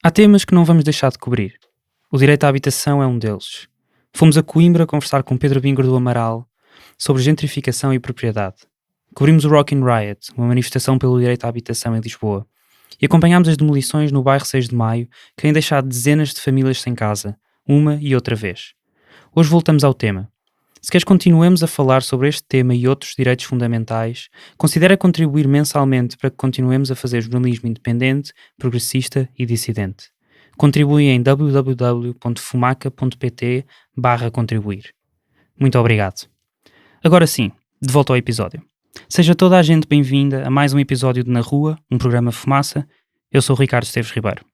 Há temas que não vamos deixar de cobrir. O direito à habitação é um deles. Fomos a Coimbra conversar com Pedro Bingor do Amaral sobre gentrificação e propriedade. Cobrimos o Rockin' Riot, uma manifestação pelo direito à habitação em Lisboa. E acompanhámos as demolições no bairro 6 de Maio, que têm deixado dezenas de famílias sem casa, uma e outra vez. Hoje voltamos ao tema. Se queres continuemos a falar sobre este tema e outros direitos fundamentais, considera contribuir mensalmente para que continuemos a fazer jornalismo independente, progressista e dissidente. Contribui em www.fumaca.pt/contribuir. Muito obrigado. Agora sim, de volta ao episódio. Seja toda a gente bem-vinda a mais um episódio de Na Rua, um programa Fumaça. Eu sou o Ricardo Esteves Ribeiro.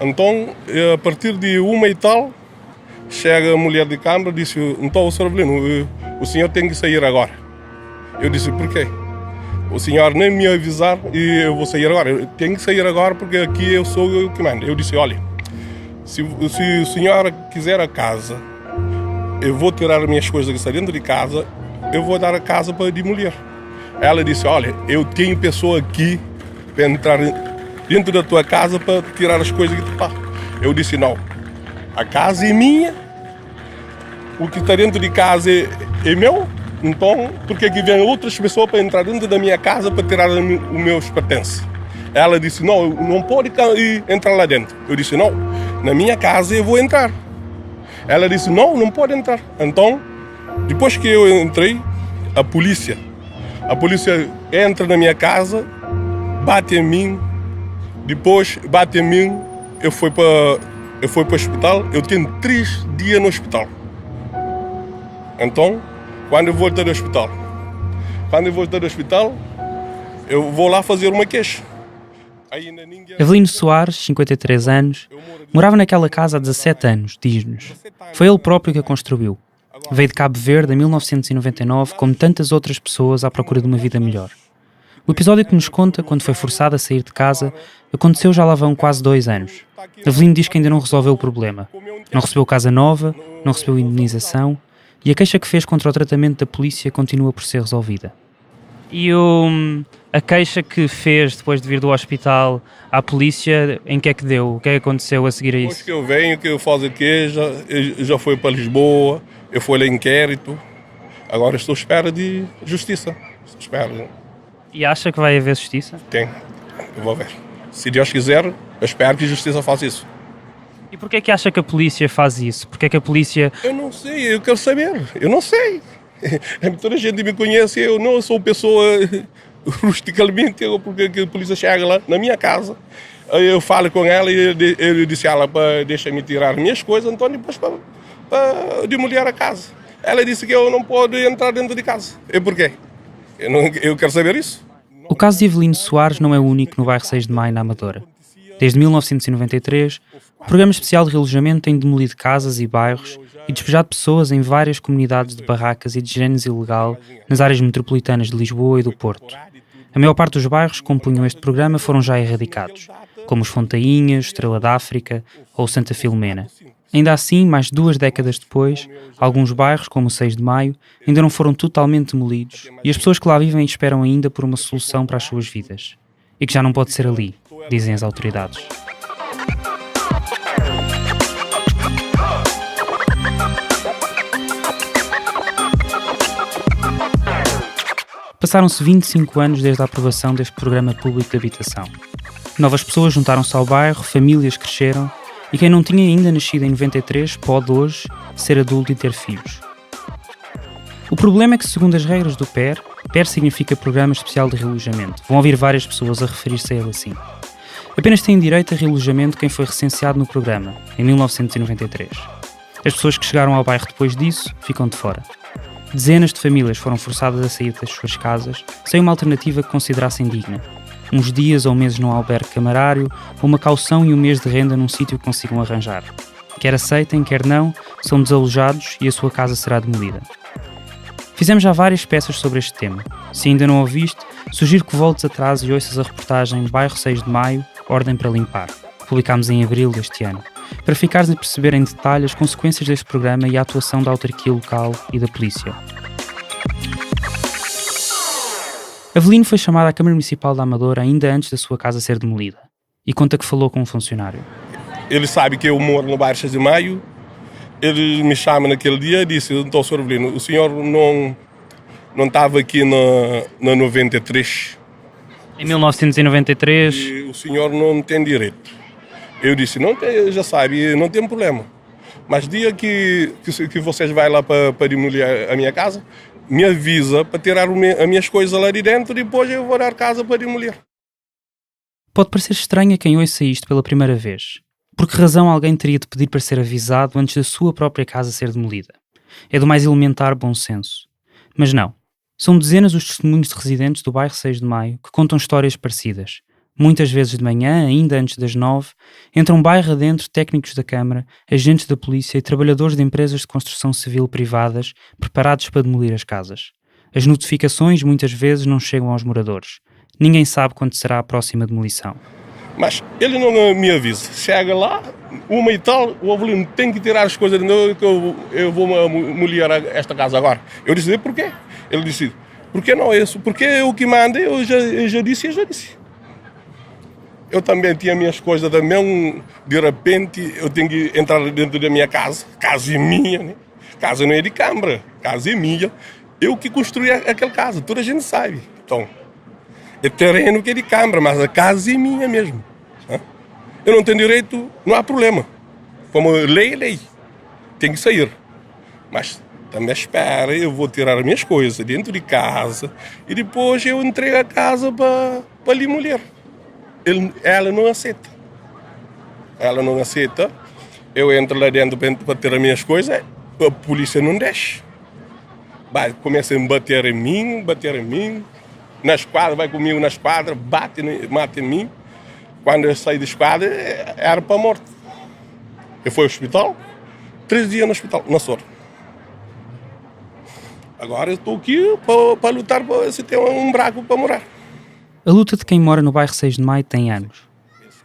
Então, a partir de 1 e tal, chega a mulher de câmara e disse: então, Sr. Avelino, o senhor tem que sair agora. Eu disse: por quê? O senhor nem me avisar e eu vou sair agora. Eu tenho que sair agora porque aqui eu sou o que mando. Eu disse: olha, se o senhor quiser a casa, eu vou tirar as minhas coisas que estão dentro de casa, eu vou dar a casa para demolir. Ela disse: olha, eu tenho pessoa aqui para entrar dentro da tua casa para tirar as coisas que tu tá. Eu disse: não, a casa é minha, o que está dentro de casa é meu, então por que vêm outras pessoas para entrar dentro da minha casa para tirar os meus pertences? Ela disse: não pode entrar lá dentro. Eu disse: não, na minha casa eu vou entrar. Ela disse: não pode entrar. Então, depois que eu entrei, a polícia entra na minha casa, bate em mim. Depois bate em mim, eu fui para o hospital, eu tenho 3 dias no hospital. Então, quando eu voltar do hospital, eu vou lá fazer uma queixa. Avelino Soares, 53 anos, morava naquela casa há 17 anos, diz-nos. Foi ele próprio que a construiu. Veio de Cabo Verde em 1999, como tantas outras pessoas à procura de uma vida melhor. O episódio que nos conta, quando foi forçado a sair de casa, aconteceu já lá vão quase 2 anos. Avelino diz que ainda não resolveu o problema. Não recebeu casa nova, não recebeu indenização e a queixa que fez contra o tratamento da polícia continua por ser resolvida. E a queixa que fez depois de vir do hospital à polícia, em que é que deu? O que é que aconteceu a seguir a isso? Depois que eu venho, que eu faço a queixa, eu já fui para Lisboa, eu fui lá em inquérito, agora estou à espera de justiça. E acha que vai haver justiça? Tem, eu vou ver. Se Deus quiser, eu espero que a justiça faça isso. E porquê é que acha que a polícia faz isso? Porquê é que a polícia... Eu não sei, eu quero saber, eu não sei. Toda a gente me conhece, eu não sou pessoa rusticamente, porque a polícia chega lá na minha casa, eu falo com ela e eu disse a ela para deixar-me tirar minhas coisas, então depois para demolir a casa. Ela disse que eu não posso entrar dentro de casa. E por quê? Eu quero saber isso. O caso de Avelino Soares não é o único no bairro 6 de Maio, na Amadora. Desde 1993, o Programa Especial de Realojamento tem demolido casas e bairros e despejado pessoas em várias comunidades de barracas e de gênese ilegal nas áreas metropolitanas de Lisboa e do Porto. A maior parte dos bairros que compunham este programa foram já erradicados, como os Fontainhas, Estrela d'África ou Santa Filomena. Ainda assim, mais de 2 décadas depois, alguns bairros, como o 6 de Maio, ainda não foram totalmente demolidos e as pessoas que lá vivem esperam ainda por uma solução para as suas vidas. E que já não pode ser ali, dizem as autoridades. Passaram-se 25 anos desde a aprovação deste Programa Público de Habitação. Novas pessoas juntaram-se ao bairro, famílias cresceram e quem não tinha ainda nascido em 93 pode hoje ser adulto e ter filhos. O problema é que, segundo as regras do PER significa Programa Especial de Realojamento. Vão ouvir várias pessoas a referir-se a ele assim. Apenas tem direito a realojamento quem foi recenseado no programa, em 1993. As pessoas que chegaram ao bairro depois disso ficam de fora. Dezenas de famílias foram forçadas a sair das suas casas sem uma alternativa que considerassem digna. Uns dias ou meses num albergue camarário, ou uma caução e um mês de renda num sítio que consigam arranjar. Quer aceitem, quer não, são desalojados e a sua casa será demolida. Fizemos já várias peças sobre este tema. Se ainda não ouviste, sugiro que voltes atrás e ouças a reportagem Bairro 6 de Maio, Ordem para Limpar. Publicámos em abril deste ano, para ficares a perceber em detalhe as consequências deste programa e a atuação da autarquia local e da polícia. Avelino foi chamado à Câmara Municipal da Amadora ainda antes da sua casa ser demolida e conta que falou com um funcionário. Ele sabe que eu moro no bairro 6 de Maio. Ele me chama naquele dia e disse: então, Sr. Avelino, o senhor não estava aqui na 93. Em 1993... E o senhor não tem direito. Eu disse: não tem, já sabe, não tem problema. Mas dia que vocês vão lá para demolir a minha casa, me avisa para tirar as minhas coisas lá de dentro e depois eu vou dar casa para demolir. Pode parecer estranho a quem ouça isto pela primeira vez. Por que razão alguém teria de pedir para ser avisado antes da sua própria casa ser demolida? É do mais elementar bom senso. Mas não. São dezenas os testemunhos de residentes do bairro 6 de Maio que contam histórias parecidas. Muitas vezes de manhã, ainda antes das 9, entram bairro adentro técnicos da Câmara, agentes da polícia e trabalhadores de empresas de construção civil privadas preparados para demolir as casas. As notificações muitas vezes não chegam aos moradores. Ninguém sabe quando será a próxima demolição. Mas ele não me avisa. Chega lá, 1h o Avelino tem que tirar as coisas de novo, que eu vou demolir esta casa agora. Eu disse: por quê? Ele disse: por que não isso? Porque o que manda eu já disse. Eu também tinha minhas coisas também, de repente eu tenho que entrar dentro da minha casa. Casa é minha, né? Casa não é de Câmara, casa é minha. Eu que construí aquela casa, toda a gente sabe. Então, é terreno que é de Câmara, mas a casa é minha mesmo. Eu não tenho direito, não há problema. Como lei é lei. Tem que sair. Mas também espera, eu vou tirar as minhas coisas dentro de casa e depois eu entrego a casa para lhe mulher. Ela não aceita. Ela não aceita. Eu entro lá dentro para ter as minhas coisas, a polícia não deixa. Começa a bater em mim. Na esquadra, vai comigo na esquadra, mata em mim. Quando eu saí da esquadra, era para a morte. Eu fui ao hospital, 3 dias no hospital, na Sor. Agora eu estou aqui para lutar para se ter um buraco para morar. A luta de quem mora no bairro 6 de Maio tem anos.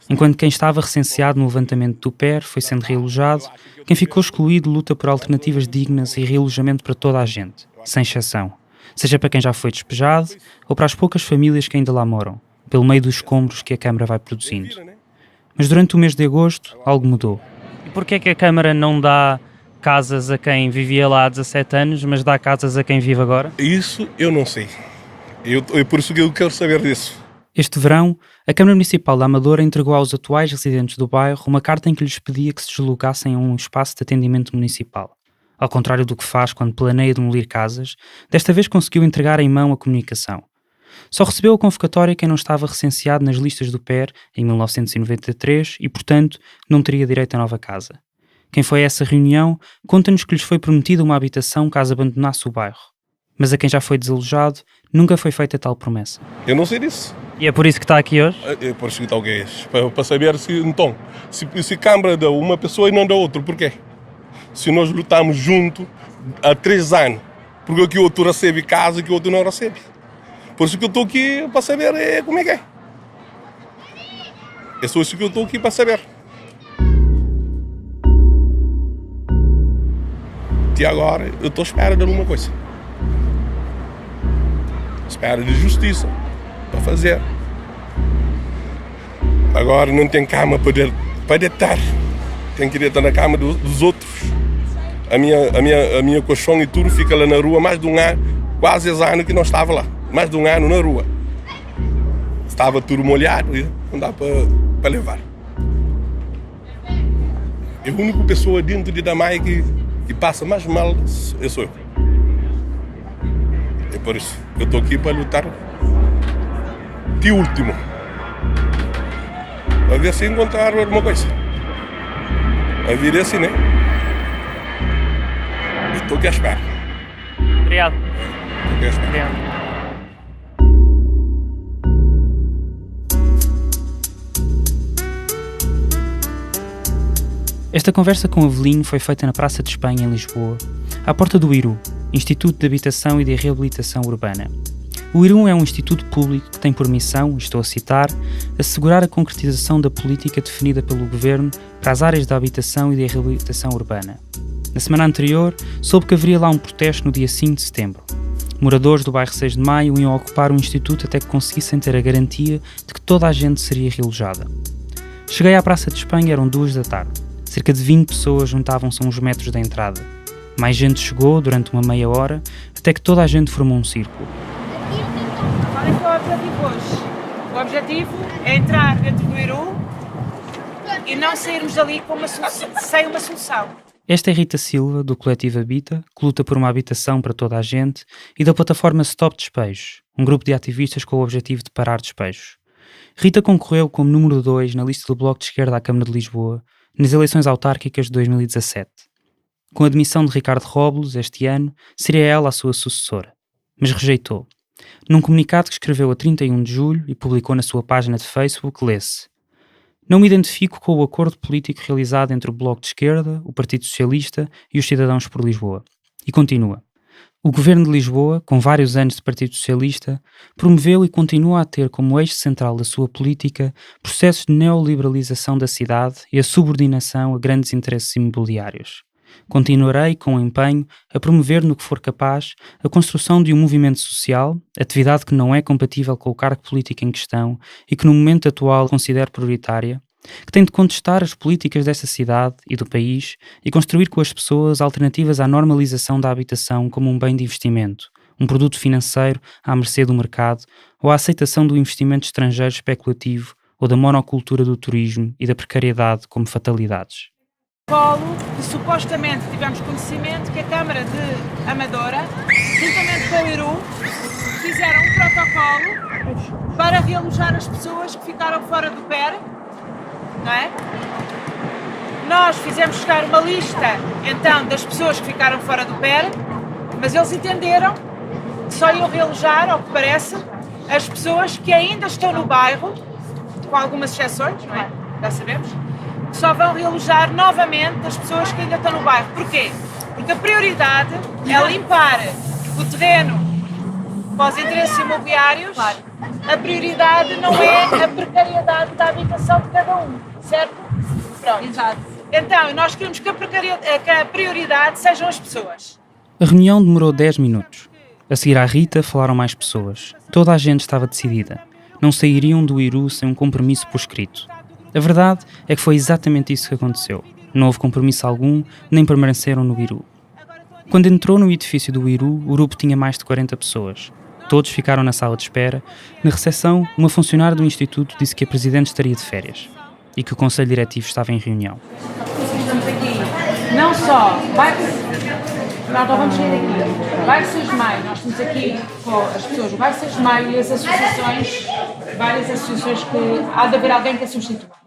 Enquanto quem estava recenseado no levantamento do PER foi sendo realojado, quem ficou excluído luta por alternativas dignas e realojamento para toda a gente, sem exceção. Seja para quem já foi despejado ou para as poucas famílias que ainda lá moram, pelo meio dos escombros que a Câmara vai produzindo. Mas durante o mês de agosto, algo mudou. E porquê é que a Câmara não dá casas a quem vivia lá há 17 anos, mas dá casas a quem vive agora? Isso eu não sei. É por isso que eu quero saber disso. Este verão, a Câmara Municipal da Amadora entregou aos atuais residentes do bairro uma carta em que lhes pedia que se deslocassem a um espaço de atendimento municipal. Ao contrário do que faz quando planeia demolir casas, desta vez conseguiu entregar em mão a comunicação. Só recebeu a convocatória quem não estava recenseado nas listas do PER em 1993 e, portanto, não teria direito a nova casa. Quem foi a essa reunião conta-nos que lhes foi prometida uma habitação caso abandonasse o bairro. Mas a quem já foi desalojado, nunca foi feita tal promessa. Eu não sei disso. E é por isso que está aqui hoje? É por isso que está aqui hoje. Para saber se, então, se Câmara dá uma pessoa e não dá outra, por quê? Se nós lutamos juntos há 3 anos, porque que o outro recebe casa e que o outro não recebe. Por isso que eu estou aqui para saber como é que é. É só isso que eu estou aqui para saber. E agora eu estou à espera de alguma coisa. Espera de justiça para fazer. Agora não tem cama para deitar. Tem que deitar na cama dos outros. A minha colchão e tudo fica lá na rua mais de 1 ano, quase esse ano que não estava lá. Mais de 1 ano na rua. Estava tudo molhado, não dá para levar. É a única pessoa dentro de Damai que passa mais mal, eu sou eu. É por isso que eu estou aqui para lutar de último. Para ver se encontrar alguma coisa. A vida é assim, né? Eu estou aqui à espera. Obrigado. Estou aqui à espera. Obrigado. Esta conversa com Avelino foi feita na Praça de Espanha, em Lisboa, à porta do Iru, Instituto de Habitação e de Reabilitação Urbana. O IRU é um instituto público que tem por missão, estou a citar, assegurar a concretização da política definida pelo Governo para as áreas da habitação e da reabilitação urbana. Na semana anterior, soube que haveria lá um protesto no dia 5 de setembro. Moradores do bairro 6 de Maio iam ocupar o instituto até que conseguissem ter a garantia de que toda a gente seria realojada. Cheguei à Praça de Espanha, eram 2 da tarde. Cerca de 20 pessoas juntavam-se a uns metros da entrada. Mais gente chegou durante uma meia hora, até que toda a gente formou um círculo. Qual é que é o objetivo hoje? O objetivo é entrar dentro do IRU e não sairmos dali sem uma solução. Esta é Rita Silva, do coletivo Habita, que luta por uma habitação para toda a gente, e da plataforma Stop Despejos, um grupo de ativistas com o objetivo de parar despejos. Rita concorreu como número 2 na lista do Bloco de Esquerda à Câmara de Lisboa, nas eleições autárquicas de 2017. Com a admissão de Ricardo Robles, este ano, seria ela a sua sucessora, mas rejeitou. Num comunicado que escreveu a 31 de julho e publicou na sua página de Facebook, lê-se: "Não me identifico com o acordo político realizado entre o Bloco de Esquerda, o Partido Socialista e os Cidadãos por Lisboa." E continua: "O Governo de Lisboa, com vários anos de Partido Socialista, promoveu e continua a ter como eixo central da sua política processos de neoliberalização da cidade e a subordinação a grandes interesses imobiliários. Continuarei, com empenho, a promover no que for capaz a construção de um movimento social, atividade que não é compatível com o cargo político em questão e que no momento atual considero prioritária, que tem de contestar as políticas desta cidade e do país e construir com as pessoas alternativas à normalização da habitação como um bem de investimento, um produto financeiro à mercê do mercado ou à aceitação do investimento estrangeiro especulativo ou da monocultura do turismo e da precariedade como fatalidades." Que supostamente tivemos conhecimento que a Câmara de Amadora, juntamente com o IRU, fizeram um protocolo para realojar as pessoas que ficaram fora do PER, não é? Nós fizemos chegar uma lista, então, das pessoas que ficaram fora do PER, mas eles entenderam que só iam realojar, ao que parece, as pessoas que ainda estão no bairro, com algumas exceções, não é? Já sabemos. Só vão realojar novamente as pessoas que ainda estão no bairro. Porquê? Porque a prioridade é limpar o terreno para os interesses imobiliários. A prioridade não é a precariedade da habitação de cada um, certo? Pronto. Exato. Então, nós queremos que a prioridade sejam as pessoas. A reunião demorou 10 minutos. A seguir à Rita falaram mais pessoas. Toda a gente estava decidida. Não sairiam do IRU sem um compromisso por escrito. A verdade é que foi exatamente isso que aconteceu. Não houve compromisso algum, nem permaneceram no IRU. Quando entrou no edifício do IRU, o grupo tinha mais de 40 pessoas. Todos ficaram na sala de espera. Na recepção, uma funcionária do instituto disse que a presidente estaria de férias e que o conselho diretivo estava em reunião. Estamos aqui, não só, nós não vamos sair daqui. Bairro 6 de Maio, nós estamos aqui com as pessoas do Bairro 6 de Maio e as associações, várias associações que há de haver alguém que a substitua.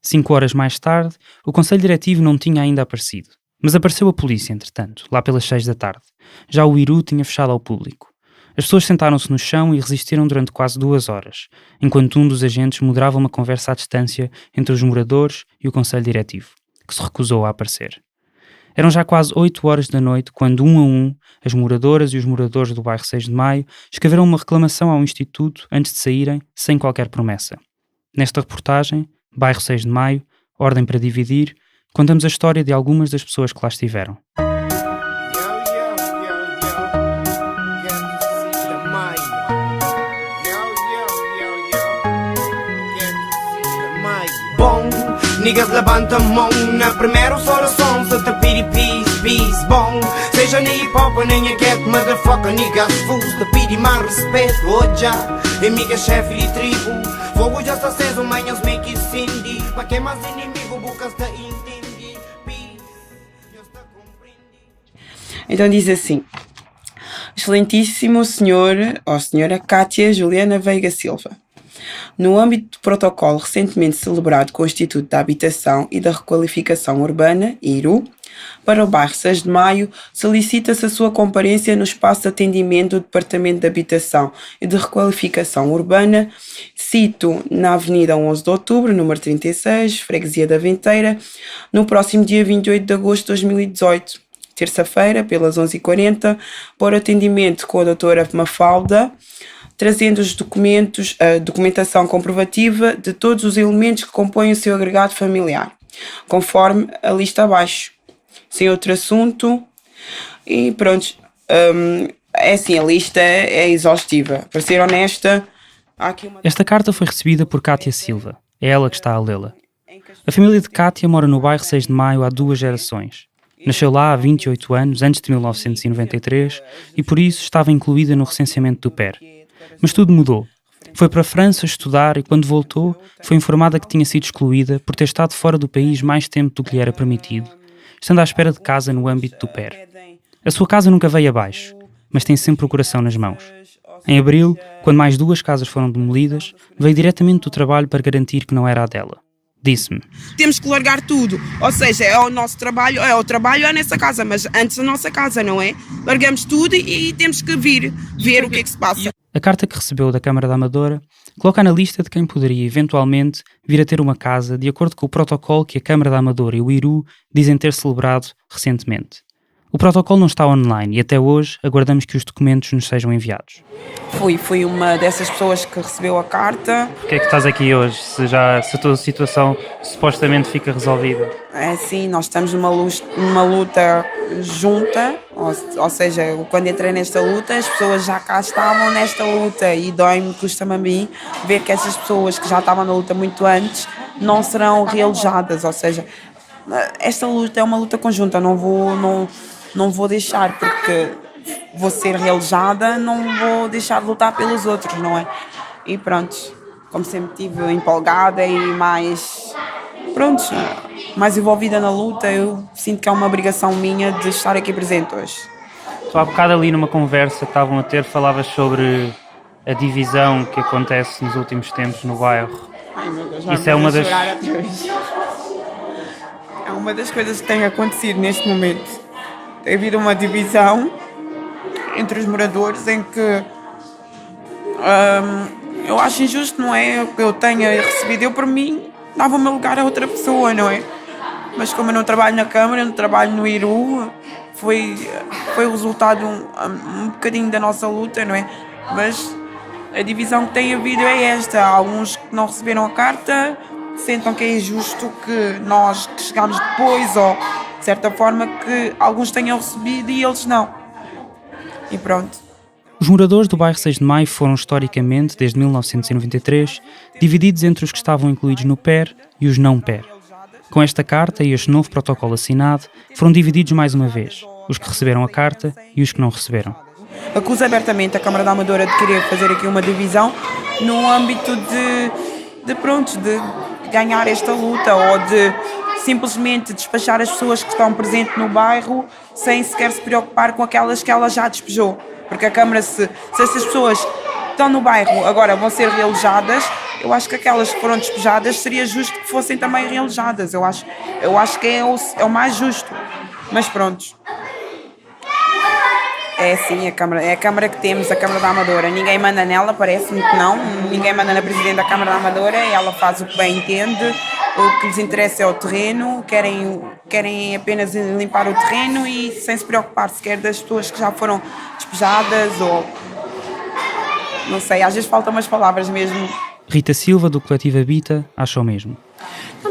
5 horas mais tarde, o conselho diretivo não tinha ainda aparecido. Mas apareceu a polícia, entretanto, lá pelas 6 da tarde. Já o IRU tinha fechado ao público. As pessoas sentaram-se no chão e resistiram durante quase 2 horas, enquanto um dos agentes moderava uma conversa à distância entre os moradores e o conselho diretivo, que se recusou a aparecer. Eram já quase 8 horas da noite quando, um a um, as moradoras e os moradores do bairro 6 de Maio escreveram uma reclamação ao Instituto antes de saírem, sem qualquer promessa. Nesta reportagem, Bairro 6 de Maio, Ordem para Dividir, contamos a história de algumas das pessoas que lá estiveram. Niggas levanta a mão na primeira oração. Se te pedir peace, peace, bom. Seja nem hip hop nem a get motherfucker. Niggas fools, te pedir mais respeito. Hoje já, amiga, chefe de tribo. Fogo já está aceso, manhãs make it cindy. Pra que mais inimigo, bocas da entendi. Peace, já está compreendido. Então diz assim: Excelentíssimo senhor ou senhora Cátia Juliana Veiga Silva, no âmbito do protocolo recentemente celebrado com o Instituto da Habitação e da Requalificação Urbana, IRU, para o bairro 6 de Maio, solicita-se a sua comparência no espaço de atendimento do Departamento de Habitação e de Requalificação Urbana, sito na Avenida 11 de Outubro, número 36, Freguesia da Venteira, no próximo dia 28 de agosto de 2018, terça-feira, pelas 11h40, para atendimento com a doutora Mafalda, trazendo os documentos, a documentação comprovativa de todos os elementos que compõem o seu agregado familiar, conforme a lista abaixo. Sem outro assunto. E pronto, é assim, a lista é exaustiva. Para ser honesta, há aqui uma... Esta carta foi recebida por Cátia Silva. É ela que está a lê-la. A família de Cátia mora no bairro 6 de Maio há 2 gerações. Nasceu lá há 28 anos, antes de 1993, e por isso estava incluída no recenseamento do PER. Mas tudo mudou. Foi para a França estudar e, quando voltou, foi informada que tinha sido excluída por ter estado fora do país mais tempo do que lhe era permitido, estando à espera de casa no âmbito do PER. A sua casa nunca veio abaixo, mas tem sempre o coração nas mãos. Em abril, quando mais 2 casas foram demolidas, veio diretamente do trabalho para garantir que não era a dela. Disse-me: temos que largar tudo, ou seja, é o nosso trabalho, é o trabalho é nessa casa, mas antes da nossa casa, não é? Largamos tudo e temos que vir ver o que é que se passa. A carta que recebeu da Câmara da Amadora coloca na lista de quem poderia eventualmente vir a ter uma casa de acordo com o protocolo que a Câmara da Amadora e o IRU dizem ter celebrado recentemente. O protocolo não está online e até hoje aguardamos que os documentos nos sejam enviados. Fui uma dessas pessoas que recebeu a carta. Porquê é que estás aqui hoje, se a tua situação supostamente fica resolvida? É assim, nós estamos numa luta junta, ou seja, quando entrei nesta luta, as pessoas já cá estavam nesta luta e dói-me, custa-me a mim, ver que essas pessoas que já estavam na luta muito antes não serão realojadas, ou seja, esta luta é uma luta conjunta, não vou deixar, porque vou ser realojada, não vou deixar de lutar pelos outros, não é? E pronto, como sempre estive empolgada e mais envolvida na luta, eu sinto que é uma obrigação minha de estar aqui presente hoje. Tu há bocado ali numa conversa que estavam a ter, falavas sobre a divisão que acontece nos últimos tempos no bairro. Ai meu Deus, isso é uma das... É uma das coisas que tem acontecido neste momento. Tem havido uma divisão entre os moradores em que eu acho injusto, não é? O que eu tenha recebido, eu por mim dava o meu lugar a outra pessoa, não é? Mas como eu não trabalho na Câmara, eu não trabalho no IRU, foi o resultado um bocadinho da nossa luta, não é? Mas a divisão que tem havido é esta. Há alguns que não receberam a carta, sentam que é injusto que nós que chegamos depois, ou de certa forma que alguns tenham recebido e eles não. E pronto. Os moradores do bairro 6 de Maio foram historicamente, desde 1993, divididos entre os que estavam incluídos no PER e os não PER. Com esta carta e este novo protocolo assinado, foram divididos mais uma vez, os que receberam a carta e os que não receberam. Acuso abertamente a Câmara da Amadora de querer fazer aqui uma divisão no âmbito de ganhar esta luta, ou de simplesmente despachar as pessoas que estão presentes no bairro sem sequer se preocupar com aquelas que ela já despejou. Porque a Câmara, se essas pessoas que estão no bairro agora vão ser realojadas, eu acho que aquelas que foram despejadas seria justo que fossem também realojadas. Eu acho que é o mais justo. Mas pronto. É assim, é a Câmara que temos, a Câmara da Amadora. Ninguém manda nela, parece-me que não. Ninguém manda na Presidente da Câmara da Amadora. Ela faz o que bem entende. O que lhes interessa é o terreno. Querem apenas limpar o terreno e sem se preocupar sequer das pessoas que já foram despejadas ou... Não sei, às vezes faltam umas palavras mesmo. Rita Silva, do coletivo Habita, acha o mesmo.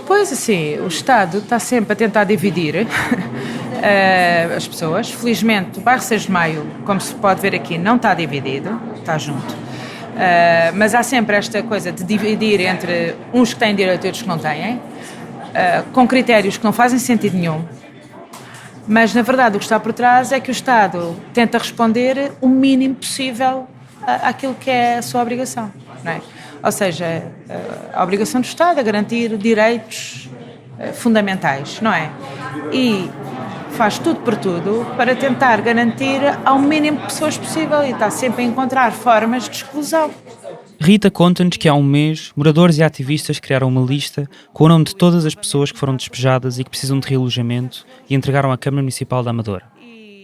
Pois, assim, o Estado está sempre a tentar dividir as pessoas. Felizmente, o bairro 6 de Maio, como se pode ver aqui, não está dividido, está junto. Mas há sempre esta coisa de dividir entre uns que têm direito e outros que não têm, com critérios que não fazem sentido nenhum. Mas, na verdade, o que está por trás é que o Estado tenta responder o mínimo possível àquilo que é a sua obrigação, não é? Ou seja, a obrigação do Estado é garantir direitos fundamentais, não é? E faz tudo por tudo para tentar garantir ao mínimo de pessoas possível e está sempre a encontrar formas de exclusão. Rita conta-nos que há um mês, moradores e ativistas criaram uma lista com o nome de todas as pessoas que foram despejadas e que precisam de realojamento e entregaram à Câmara Municipal da Amadora.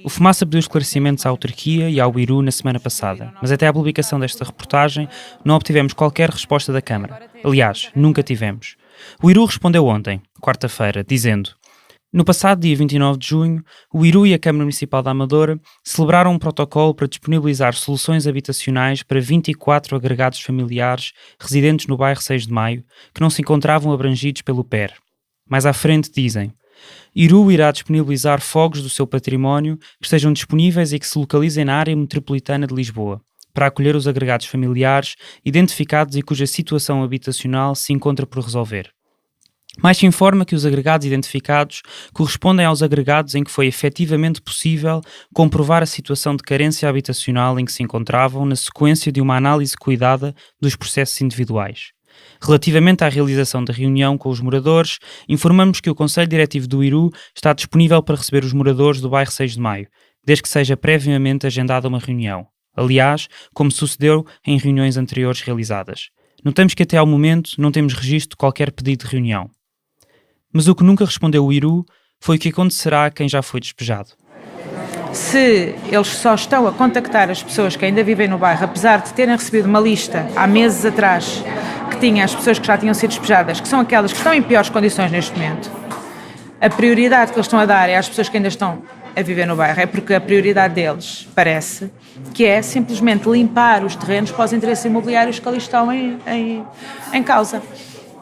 O Fumaça pediu esclarecimentos à autarquia e ao IRU na semana passada, mas até à publicação desta reportagem não obtivemos qualquer resposta da Câmara. Aliás, nunca tivemos. O IRU respondeu ontem, quarta-feira, dizendo: No passado dia 29 de junho, o IRU e a Câmara Municipal da Amadora celebraram um protocolo para disponibilizar soluções habitacionais para 24 agregados familiares residentes no bairro 6 de Maio, que não se encontravam abrangidos pelo PER. Mais à frente dizem: IRU irá disponibilizar fogos do seu património que estejam disponíveis e que se localizem na área metropolitana de Lisboa, para acolher os agregados familiares identificados e cuja situação habitacional se encontra por resolver. Mais se informa que os agregados identificados correspondem aos agregados em que foi efetivamente possível comprovar a situação de carência habitacional em que se encontravam na sequência de uma análise cuidada dos processos individuais. Relativamente à realização da reunião com os moradores, informamos que o Conselho Diretivo do IRU está disponível para receber os moradores do bairro 6 de Maio, desde que seja previamente agendada uma reunião. Aliás, como sucedeu em reuniões anteriores realizadas. Notamos que até ao momento não temos registro de qualquer pedido de reunião. Mas o que nunca respondeu o IRU foi o que acontecerá a quem já foi despejado. Se eles só estão a contactar as pessoas que ainda vivem no bairro, apesar de terem recebido uma lista há meses atrás que tinha as pessoas que já tinham sido despejadas, que são aquelas que estão em piores condições neste momento, a prioridade que eles estão a dar é às pessoas que ainda estão a viver no bairro, é porque a prioridade deles, parece, que é simplesmente limpar os terrenos para os interesses imobiliários que ali estão em causa.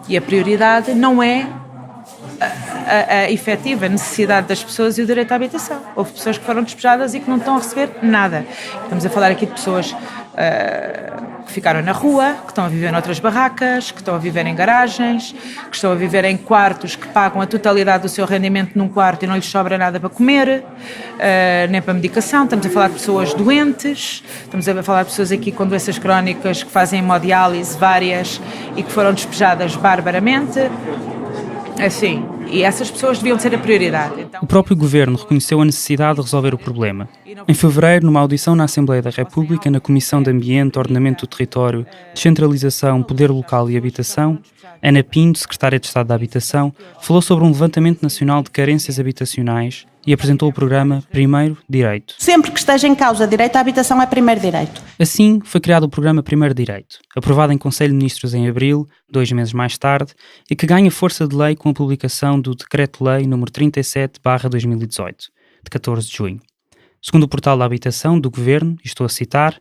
E a prioridade não é a efetiva necessidade das pessoas e o direito à habitação. Houve pessoas que foram despejadas e que não estão a receber nada. Estamos a falar aqui de pessoas que ficaram na rua, que estão a viver noutras barracas, que estão a viver em garagens, que estão a viver em quartos que pagam a totalidade do seu rendimento num quarto e não lhes sobra nada para comer, nem para medicação. Estamos a falar de pessoas doentes, estamos a falar de pessoas aqui com doenças crónicas que fazem hemodiálise várias e que foram despejadas barbaramente. Assim, e essas pessoas deviam ser a prioridade. Então... O próprio Governo reconheceu a necessidade de resolver o problema. Em fevereiro, numa audição na Assembleia da República, na Comissão de Ambiente, Ordenamento do Território, Descentralização, Poder Local e Habitação, Ana Pinto, Secretária de Estado da Habitação, falou sobre um levantamento nacional de carências habitacionais e apresentou o programa Primeiro Direito. Sempre que esteja em causa direito à habitação é primeiro direito. Assim, foi criado o programa Primeiro Direito, aprovado em Conselho de Ministros em abril, 2 meses mais tarde, e que ganha força de lei com a publicação do Decreto-Lei nº 37/2018, de 14 de junho. Segundo o Portal da Habitação do Governo, e estou a citar,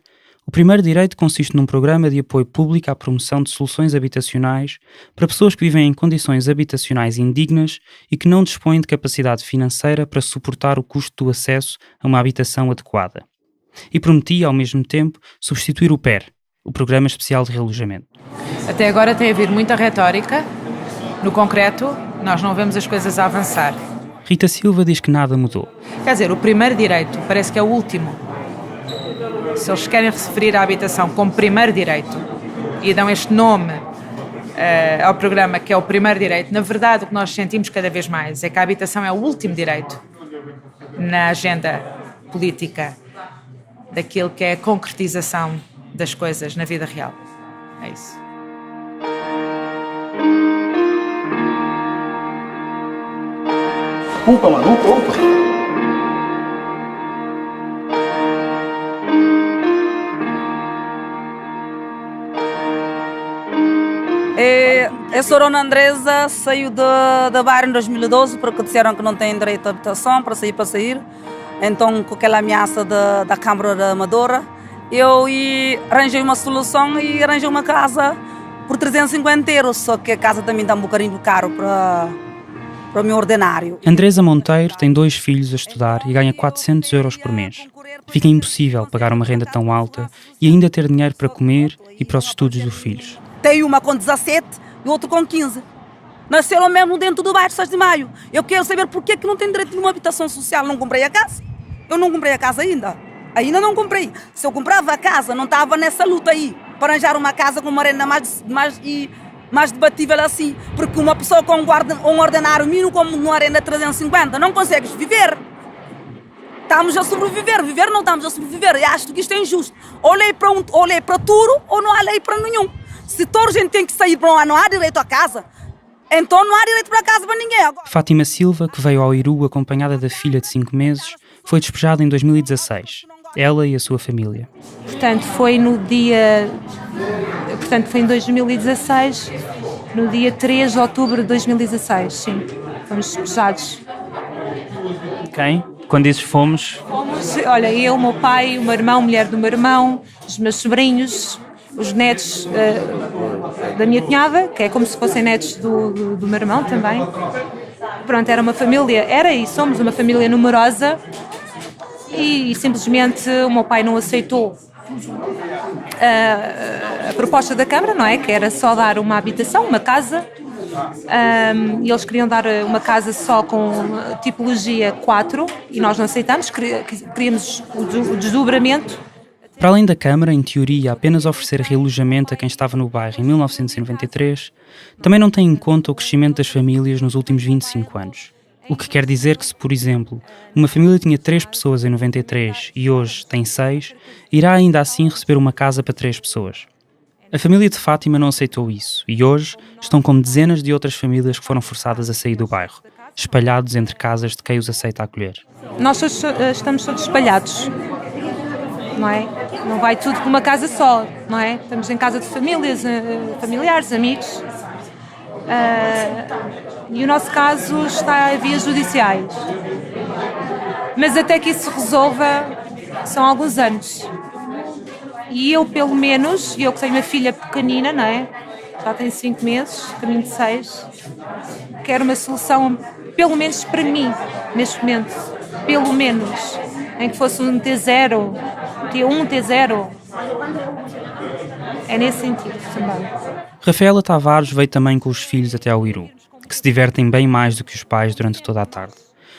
o Primeiro Direito consiste num programa de apoio público à promoção de soluções habitacionais para pessoas que vivem em condições habitacionais indignas e que não dispõem de capacidade financeira para suportar o custo do acesso a uma habitação adequada. E prometia, ao mesmo tempo, substituir o PER, o Programa Especial de Realojamento. Até agora tem havido muita retórica. No concreto, nós não vemos as coisas a avançar. Rita Silva diz que nada mudou. Quer dizer, o primeiro direito parece que é o último. Se eles querem referir à habitação como primeiro direito e dão este nome ao programa que é o primeiro direito, na verdade o que nós sentimos cada vez mais é que a habitação é o último direito na agenda política daquilo que é a concretização das coisas na vida real. É isso. Opa, maluco, opa! Eu sou Dona Andresa, saio da bairro em 2012 porque disseram que não tem direito à habitação para sair. Então, com aquela ameaça da Câmara da Amadora, eu arranjei uma solução e arranjei uma casa por 350 euros, só que a casa também está um bocadinho caro para o meu ordenário. Andresa Monteiro tem 2 filhos a estudar e ganha 400 euros por mês. Fica impossível pagar uma renda tão alta e ainda ter dinheiro para comer e para os estudos dos filhos. Tem uma com 17 e outro com 15. Nasceram mesmo dentro do bairro 6 de Maio. Eu quero saber porquê que não tem direito a uma habitação social. Não comprei a casa. Eu não comprei a casa ainda. Ainda não comprei. Se eu comprava a casa, não estava nessa luta aí para arranjar uma casa com uma renda mais debatível assim. Porque uma pessoa com um ordenário mínimo como uma renda 350 não consegues viver. Estamos a sobreviver. Viver não estamos a sobreviver. E acho que isto é injusto. Ou lei para tudo ou não há lei para nenhum. Se toda a gente tem que sair para lá, não há direito à casa, então não há direito para casa para ninguém. Fátima Silva, que veio ao IRU acompanhada da filha de 5 meses, foi despejada em 2016. Ela e a sua família. Portanto, foi em 2016, no dia 3 de outubro de 2016, sim. Fomos despejados quem? Quando dizes fomos... Fomos, olha, eu, o meu pai, o meu irmão, a mulher do meu irmão, os meus sobrinhos, os netos da minha cunhada, que é como se fossem netos do meu irmão também. Pronto, era uma família, somos uma família numerosa e simplesmente o meu pai não aceitou a proposta da Câmara, não é? Que era só dar uma habitação, uma casa. E eles queriam dar uma casa só com tipologia 4 e nós não aceitamos, queríamos o desdobramento. Para além da Câmara, em teoria, apenas oferecer realojamento a quem estava no bairro em 1993, também não tem em conta o crescimento das famílias nos últimos 25 anos. O que quer dizer que se, por exemplo, uma família tinha 3 pessoas em 93 e hoje tem 6, irá ainda assim receber uma casa para 3 pessoas. A família de Fátima não aceitou isso e hoje estão como dezenas de outras famílias que foram forçadas a sair do bairro, espalhados entre casas de quem os aceita acolher. Nós estamos todos espalhados, não é? Não vai tudo para uma casa só, não é? Estamos em casa de famílias, familiares, amigos. E o nosso caso está em vias judiciais. Mas até que isso se resolva, são alguns anos. E eu, pelo menos, eu que tenho uma filha pequenina, não é? Já tem 5 meses, caminho de 6, quero uma solução, pelo menos para mim, neste momento. Pelo menos. Em que fosse um T0, T1, T0. É nesse sentido também. Rafaela Tavares veio também com os filhos até ao Iru, que se divertem bem mais do que os pais durante toda a tarde.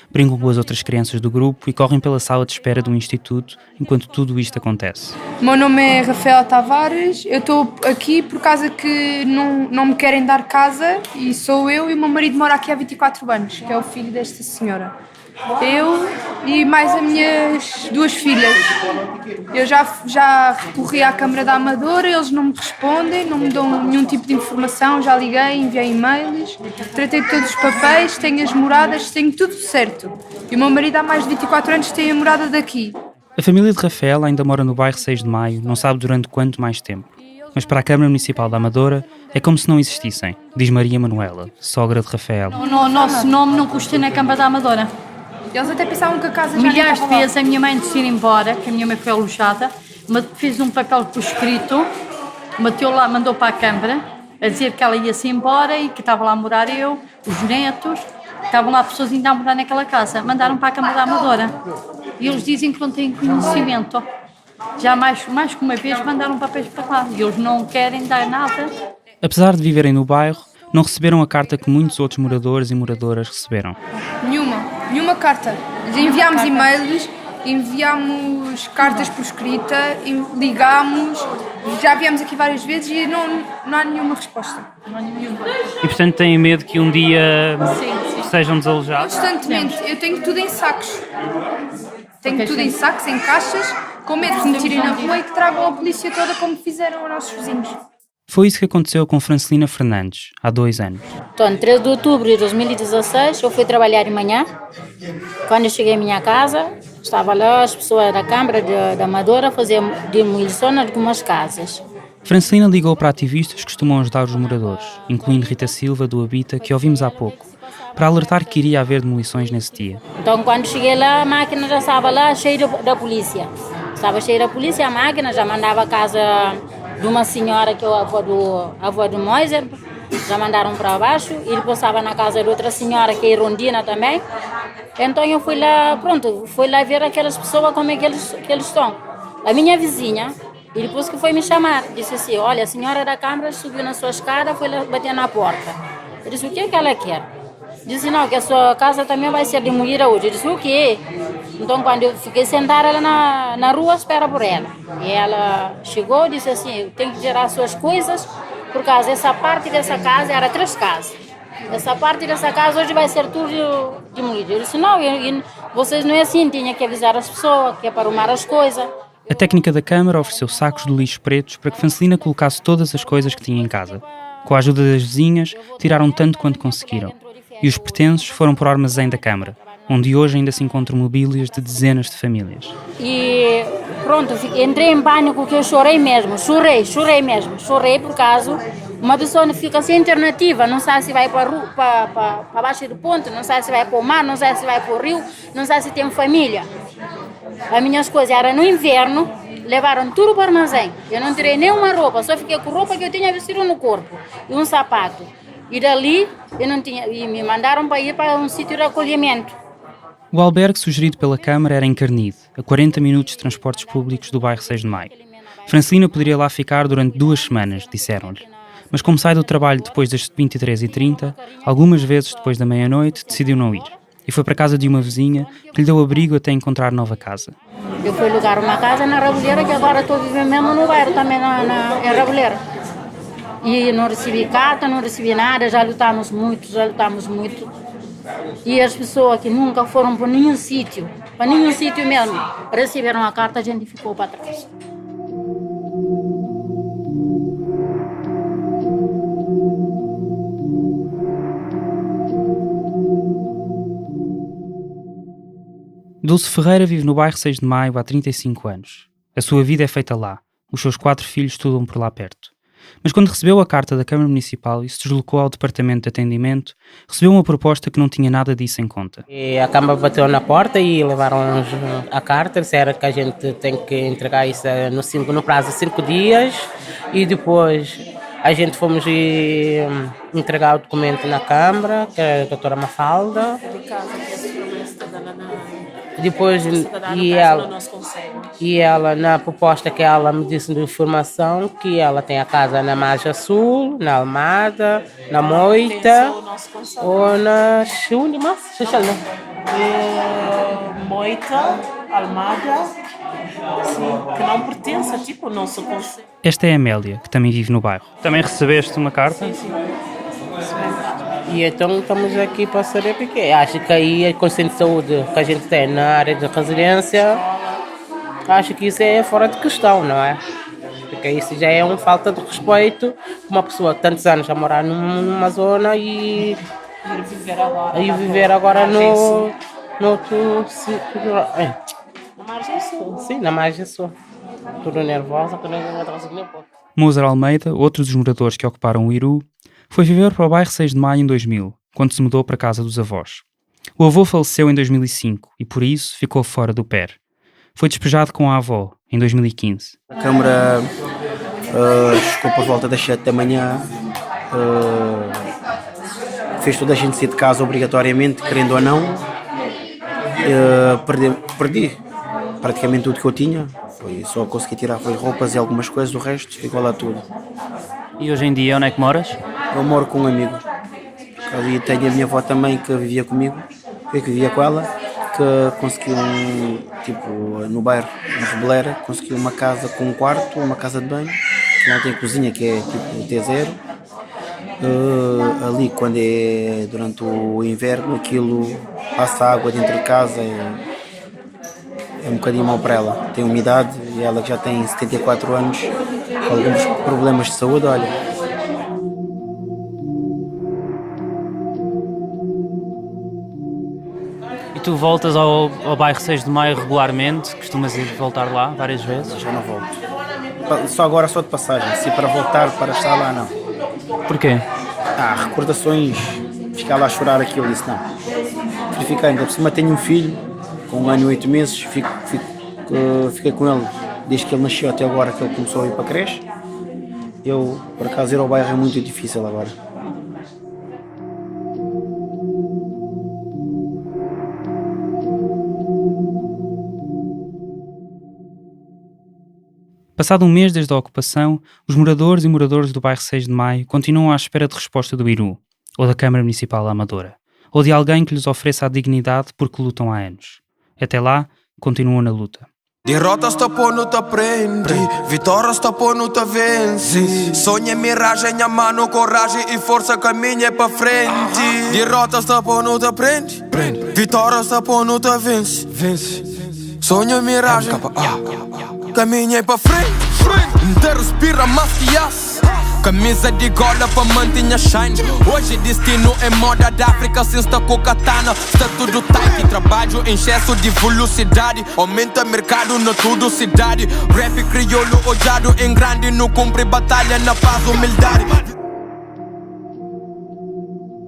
Brincam com as outras crianças do grupo e correm pela sala de espera do instituto enquanto tudo isto acontece. O meu nome é Rafaela Tavares, eu estou aqui por causa que não me querem dar casa e sou eu e o meu marido mora aqui há 24 anos, que é o filho desta senhora. Eu e mais as minhas 2 filhas. Eu já recorri à Câmara da Amadora, eles não me respondem, não me dão nenhum tipo de informação, já liguei, enviei e-mails, tratei de todos os papéis, tenho as moradas, tenho tudo certo. E o meu marido há mais de 24 anos tem a morada daqui. A família de Rafaela ainda mora no bairro 6 de Maio, não sabe durante quanto mais tempo. Mas para a Câmara Municipal da Amadora é como se não existissem, diz Maria Manuela, sogra de Rafaela. O nosso nome não custa na Câmara da Amadora. Eles até pensavam que a casa já milhares de vezes a minha mãe de ir embora, que a minha mãe foi alojada, fez um papel por escrito, mandou para a Câmara, a dizer que ela ia-se embora e que estava lá a morar eu, os netos, estavam lá pessoas ainda a morar naquela casa. Mandaram para a Câmara da Amadora. E eles dizem que não têm conhecimento. Já mais que uma vez mandaram papéis para lá. E eles não querem dar nada. Apesar de viverem no bairro, não receberam a carta que muitos outros moradores e moradoras receberam. Nenhuma carta. Enviámos e-mails, enviámos cartas por escrita, ligámos, já viemos aqui várias vezes e não há nenhuma resposta. Não há nenhuma. E portanto têm medo que um dia sejam desalojados? Constantemente. Eu tenho tudo em sacos. Tenho tudo em sacos, em caixas, com medo de me tirem na rua e que tragam a polícia toda como fizeram aos nossos vizinhos. Foi isso que aconteceu com Francelina Fernandes, há 2 anos. Então, 13 de outubro de 2016, eu fui trabalhar de manhã. Quando eu cheguei à minha casa, estava lá as pessoas da Câmara da Amadora a fazer demolição de algumas casas. Francelina ligou para ativistas que costumam ajudar os moradores, incluindo Rita Silva, do Habita, que ouvimos há pouco, para alertar que iria haver demolições nesse dia. Então, quando cheguei lá, a máquina já estava lá cheia da polícia. Estava cheia da polícia, a máquina já mandava a casa de uma senhora que é a avó do Moiser, já mandaram para baixo, e depois estava na casa de outra senhora que é Rondina também. Então eu fui lá ver aquelas pessoas como é que eles estão. A minha vizinha, e depois que foi me chamar, disse assim, olha, a senhora da Câmara subiu na sua escada, foi lá bater na porta. Eu disse, o que é que ela quer? Disse, não, que a sua casa também vai ser demolida hoje. Eu disse, o quê? Então, quando eu fiquei sentada ela na rua, espera por ela. E ela chegou e disse assim, eu tenho que tirar as suas coisas, por causa essa parte dessa casa, era 3 casas. Essa parte dessa casa hoje vai ser tudo demolido. Eu disse, não, vocês não é assim, tinha que avisar as pessoas, que é para arrumar as coisas. A técnica da Câmara ofereceu sacos de lixo pretos para que Francelina colocasse todas as coisas que tinha em casa. Com a ajuda das vizinhas, tiraram tanto quanto conseguiram. E os pertences foram para o armazém da Câmara, onde hoje ainda se encontram mobílias de dezenas de famílias. E pronto, entrei em pânico que eu chorei mesmo, chorei mesmo. Chorei por causa Uma pessoa fica sem alternativa, não sabe se vai para baixo do ponto, não sabe se vai para o mar, não sabe se vai para o rio, não sabe se tem família. As minhas coisas eram no inverno, levaram tudo para o armazém. Eu não tirei nenhuma roupa, só fiquei com roupa que eu tinha vestido no corpo e um sapato. E dali eu não tinha, e me mandaram para ir para um sítio de acolhimento. O albergue sugerido pela Câmara era em Carnide, a 40 minutos de transportes públicos do bairro 6 de Maio. Francelina poderia lá ficar durante 2 semanas, disseram-lhe. Mas como sai do trabalho depois das 23h30, algumas vezes depois da meia-noite, decidiu não ir. E foi para a casa de uma vizinha que lhe deu abrigo até encontrar nova casa. Eu fui alugar uma casa na Rabuleira, que agora estou vivendo mesmo no bairro, também em Rabuleira. E não recebi carta, não recebi nada, já lutamos muito. E as pessoas que nunca foram para nenhum sítio mesmo, receberam a carta, a gente ficou para trás. Dulce Ferreira vive no bairro 6 de Maio há 35 anos. A sua vida é feita lá. Os seus 4 filhos estudam por lá perto. Mas quando recebeu a carta da Câmara Municipal e se deslocou ao Departamento de Atendimento, recebeu uma proposta que não tinha nada disso em conta. E a Câmara bateu na porta e levaram a carta, disseram que a gente tem que entregar isso no prazo de 5 dias e depois a gente fomos entregar o documento na Câmara, que é a doutora Mafalda. Depois, e ela, na proposta que ela me disse de informação, que ela tem a casa na Margem Sul, na Almada, na Moita, ou na Chulima, Moita, Almada, sim, que não pertence ao nosso conselho. Esta é a Amélia, que também vive no bairro. Também recebeste uma carta? Sim. E então estamos aqui para saber porque acho que aí a consciência de saúde que a gente tem na área de residência, acho que isso é fora de questão, não é? Porque isso já é uma falta de respeito, uma pessoa que tantos anos a morar numa zona e viver agora no outro sítio. Na Margem Sul. Sim, na Margem Sul. Tudo nervosa, que nem um pouco. Mozart Almeida, outro dos moradores que ocuparam o Iru, foi viver para o bairro 6 de Maio em 2000, quando se mudou para a casa dos avós. O avô faleceu em 2005 e, por isso, ficou fora do PER. Foi despejado com a avó, em 2015. A Câmara chegou por volta das 7 da manhã, fez toda a gente sair de casa obrigatoriamente, querendo ou não. Perdi praticamente tudo que eu tinha. Só consegui tirar roupas e algumas coisas, o resto ficou lá tudo. E hoje em dia, onde é que moras? Eu moro com um amigo. E tenho a minha avó também que vivia comigo, eu que vivia com ela, que conseguiu, no bairro, na Rebeleira, conseguiu uma casa com um quarto, uma casa de banho, que não tem cozinha, que é tipo T0. Ali, quando é durante o inverno, aquilo passa água dentro de casa, é um bocadinho mau para ela. Tem umidade e ela que já tem 74 anos, com alguns problemas de saúde, olha. E tu voltas ao bairro 6 de Maio regularmente? Costumas ir voltar lá várias vezes? Já não volto. Só agora, só de passagem. Se para voltar, para estar lá, não. Porquê? Recordações. Ficar lá a chorar aquilo, isso não. Ficar, ainda por cima tenho um filho, com 1 ano e 8 meses, fiquei com ele desde que ele nasceu até agora, que ele começou a ir para a creche. Eu, por acaso, ir ao bairro é muito difícil agora. Passado um mês desde a ocupação, os moradores e moradoras do bairro 6 de Maio continuam à espera de resposta do Iru, ou da Câmara Municipal Amadora, ou de alguém que lhes ofereça a dignidade porque lutam há anos. Até lá, continuam na luta. Derrotas te pôr, não te prende. Vitórias te pôr, não te vence. Sonho, miragem, a mano, coragem e força, caminha para frente. Derrotas te pôr, não te prende. Vitórias te pôr, não te vence. Sonho, miragem, caminha para frente. Não respira mais que aço. Camisa de gola para manter a shine. Hoje destino é moda da África, sem estar com katana. Está tudo tight, trabalho em excesso de velocidade. Aumenta mercado na tudo cidade. Rap crioulo odiado em grande, não cumpre batalha na paz, humildade.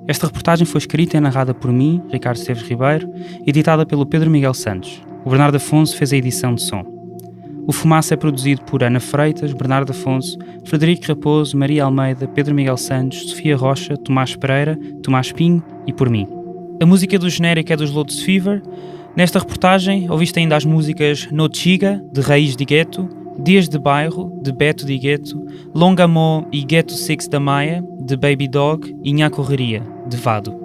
Esta reportagem foi escrita e narrada por mim, Ricardo Esteves Ribeiro, e editada pelo Pedro Miguel Santos. O Bernardo Afonso fez a edição de som. O Fumaça é produzido por Ana Freitas, Bernardo Afonso, Frederico Raposo, Maria Almeida, Pedro Miguel Santos, Sofia Rocha, Tomás Pereira, Tomás Pinho e por mim. A música do genérico é dos Lotus Fever. Nesta reportagem ouviste ainda as músicas No Chiga, de Raiz de Gueto, Dias de Bairro, de Beto de Gueto, Longamó e Gueto Six da Maia, de Baby Dog e Nha Correria, de Vado.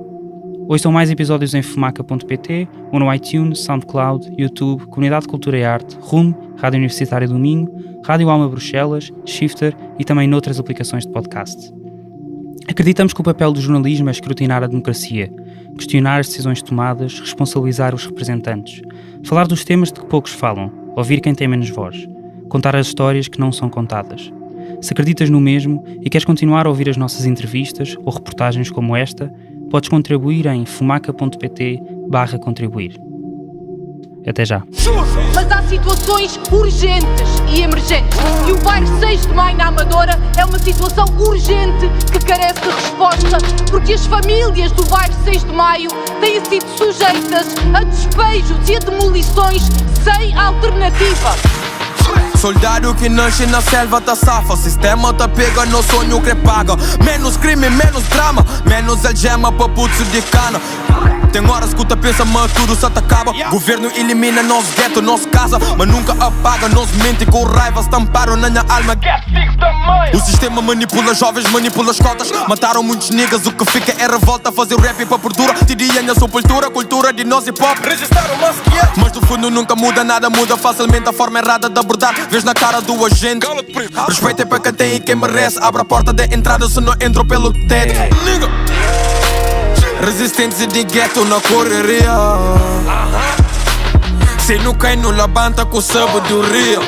Ouçam mais episódios em fumaca.pt ou no iTunes, SoundCloud, YouTube, Comunidade de Cultura e Arte, RUM, Rádio Universitária do Minho, Rádio Alma Bruxelas, Shifter e também noutras aplicações de podcast. Acreditamos que o papel do jornalismo é escrutinar a democracia, questionar as decisões tomadas, responsabilizar os representantes, falar dos temas de que poucos falam, ouvir quem tem menos voz, contar as histórias que não são contadas. Se acreditas no mesmo e queres continuar a ouvir as nossas entrevistas ou reportagens como esta, podes contribuir em fumaca.pt/contribuir. Até já. Mas há situações urgentes e emergentes. E o bairro 6 de Maio na Amadora é uma situação urgente que carece de resposta, porque as famílias do bairro 6 de Maio têm sido sujeitas a despejos e a demolições sem alternativa. Soldado que nasce na selva tá safa. Sistema tá pega no sonho que paga. Menos crime, menos drama. Menos algema pra putz de cana. Tem horas que tu pensa, mas tudo se acaba. Governo elimina nosso gueto, nossa casa, mas nunca apaga. Nos mente com raiva, estamparam na minha alma. O sistema manipula jovens, manipula as cotas. Mataram muitos niggas, o que fica é revolta. Fazer rap pra perdura, tiria a sepultura. Cultura de nós hip hop, registraram o nosso que é. Mas no fundo nunca muda, nada muda facilmente. A forma errada de abordar, vês na cara do agente. Respeito é para quem tem e quem merece. Abre a porta de entrada se não entro pelo teto. Nigga. Resistência de gueto na correria. Se não cai no labanta com sabedoria.